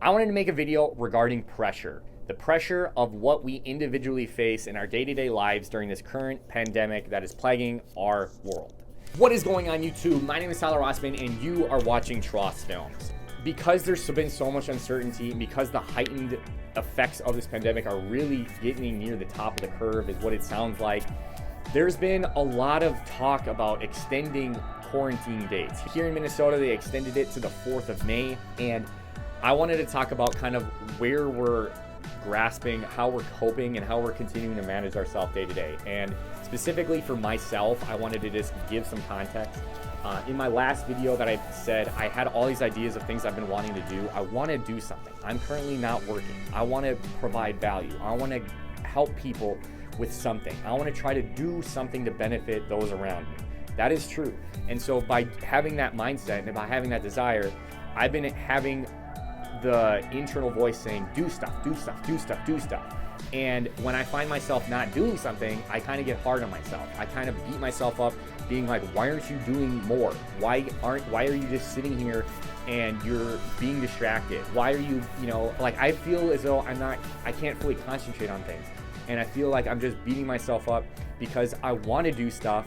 I wanted to make a video regarding pressure. The pressure of what we individually face in our day-to-day lives during this current pandemic that is plaguing our world. What is going on, YouTube? My name is Tyler Rossmann, and you are watching Tross Films. Because there's been so much uncertainty, and because the heightened effects of this pandemic are really getting near the top of the curve, is what it sounds like, there's been a lot of talk about extending quarantine dates. Here in Minnesota, they extended it to the 4th of May, and I wanted to talk about kind of where we're grasping, how we're coping, and how we're continuing to manage ourselves day to day. And specifically for myself, I wanted to just give some context. In my last video that I said, I had all these ideas of things I've been wanting to do. I want to do something. I'm currently not working. I want to provide value. I want to help people with something. I want to try to do something to benefit those around me. That is true. And so by having that mindset and by having that desire, I've been having the internal voice saying, do stuff, do stuff, do stuff, do stuff. And when I find myself not doing something, I kind of get hard on myself. I kind of beat myself up, being like, why aren't you doing more? Why are you just sitting here and you're being distracted? Why are you, like, I feel as though I can't fully concentrate on things. And I feel like I'm just beating myself up because I want to do stuff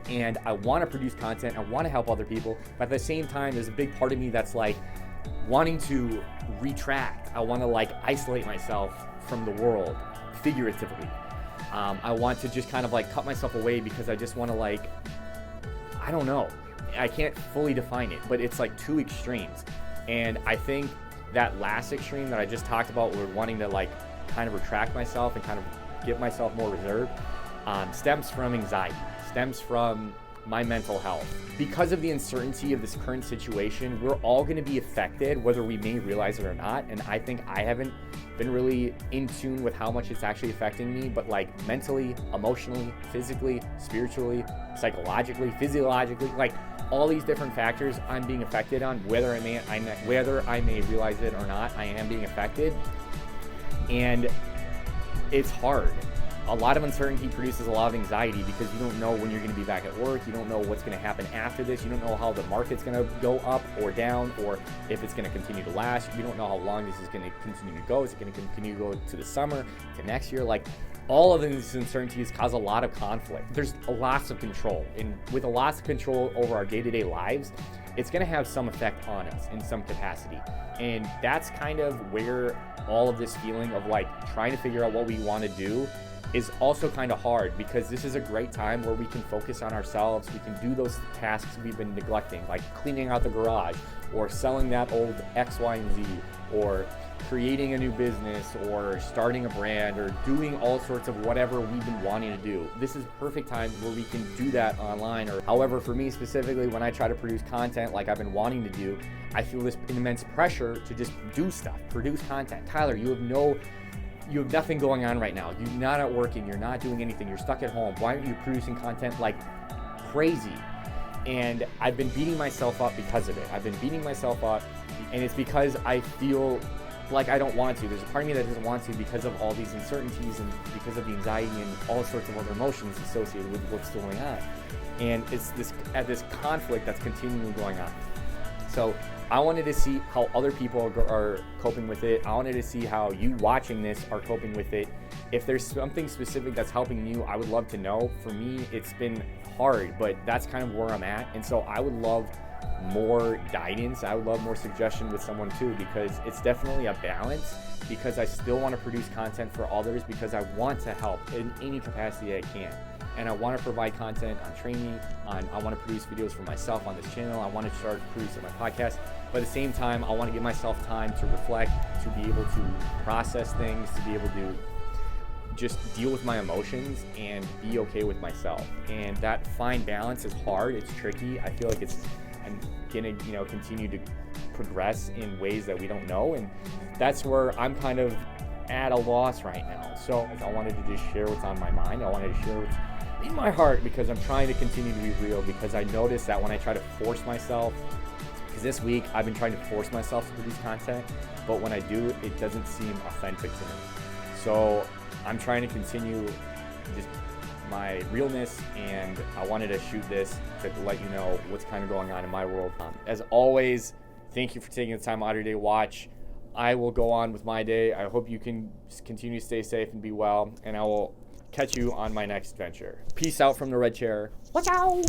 and I want to produce content. I want to help other people. But at the same time, there's a big part of me that's like wanting to retract. I want to isolate myself from the world, figuratively. I want to just kind of cut myself away because I just want to I don't know. I can't fully define it, but it's two extremes. And I think that last extreme that I just talked about, where wanting to kind of retract myself and kind of get myself more reserved, stems from anxiety, stems from my mental health. Because of the uncertainty of this current situation, we're all going to be affected, whether we may realize it or not. And I think I haven't been really in tune with how much it's actually affecting me, but mentally, emotionally, physically, spiritually, psychologically, physiologically, all these different factors I'm being affected on, whether I may realize it or not, I am being affected. And it's hard. A lot of uncertainty produces a lot of anxiety because you don't know when you're going to be back at work. You don't know what's going to happen after this. You don't know how the market's going to go up or down, or if it's going to continue to last. You don't know how long this is going to continue to go. Is it going to continue to go to the summer, to next year? All of these uncertainties cause a lot of conflict. There's a loss of control. And with a loss of control over our day-to-day lives, it's going to have some effect on us in some capacity. And that's kind of where all of this feeling of trying to figure out what we want to do is also kind of hard, because this is a great time where we can focus on ourselves. We can do those tasks we've been neglecting, like cleaning out the garage, or selling that old X, Y, and Z, or creating a new business, or starting a brand, or doing all sorts of whatever we've been wanting to do. This is a perfect time where we can do that online. Or however, for me specifically, when I try to produce content like I've been wanting to do, I feel this immense pressure to just do stuff, produce content. Tyler, you have nothing going on right now. You're not at working. You're not doing anything. You're stuck at home. Why aren't you producing content like crazy? And I've been beating myself up because of it. I've been beating myself up, and it's because I feel like I don't want to. There's a part of me that doesn't want to because of all these uncertainties and because of the anxiety and all sorts of other emotions associated with what's going on. And it's this conflict that's continually going on. So I wanted to see how other people are coping with it. I wanted to see how you watching this are coping with it. If there's something specific that's helping you, I would love to know. For me, it's been hard, but that's kind of where I'm at. And so I would love more guidance. I would love more suggestion with someone too, because it's definitely a balance, because I still want to produce content for others, because I want to help in any capacity I can. And I want to provide content on training, I want to produce videos for myself on this channel. I want to start producing my podcast. But at the same time, I want to give myself time to reflect, to be able to process things, to be able to just deal with my emotions and be okay with myself. And that fine balance is hard. It's tricky. I feel like I'm gonna, continue to progress in ways that we don't know. And that's where I'm kind of at a loss right now. So I wanted to just share what's on my mind. I wanted to share what's in my heart, because I'm trying to continue to be real, because I noticed that when I try to force myself, because this week I've been trying to force myself to produce content, but when I do, it doesn't seem authentic to me. So I'm trying to continue just my realness, and I wanted to shoot this to let you know what's kind of going on in my world. As always, thank you for taking the time out of your day to watch. I will go on with my day. I hope you can continue to stay safe and be well, and I will catch you on my next venture. Peace out from the red chair. Watch out!